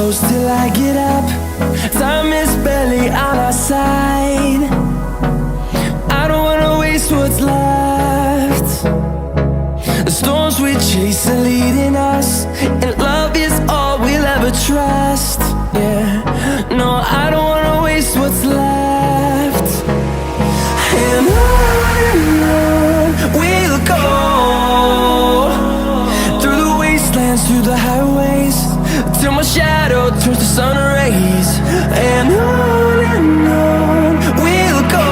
close till I get up. Time is barely on our side. I don't wanna waste what's left. The storms we chase are leading us, and love is all we'll ever trust. Yeah, no, I don't wanna waste what's left. And on we'll go, through the wastelands, through the highways, till my shadow turns to sun rays. And on we'll go,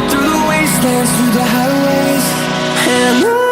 through the wastelands, through the highways, and on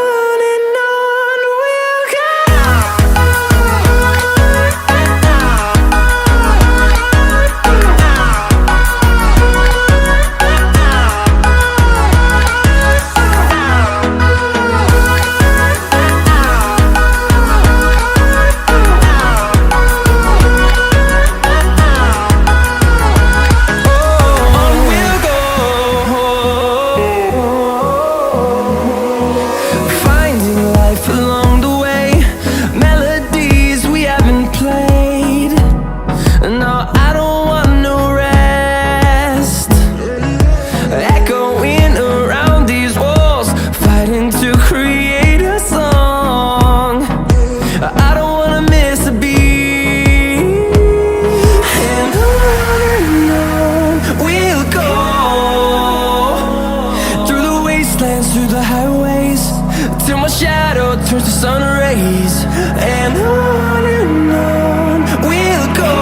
we'll go. Through the highways, till my shadow turns to sun rays. And on we'll go,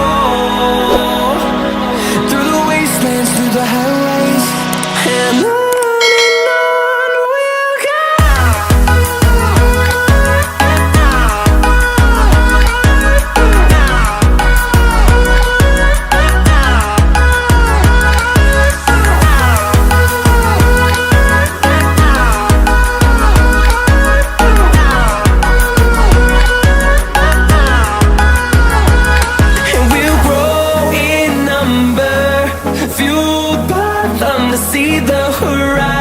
through the wastelands, through the highways, and on. See the horizon.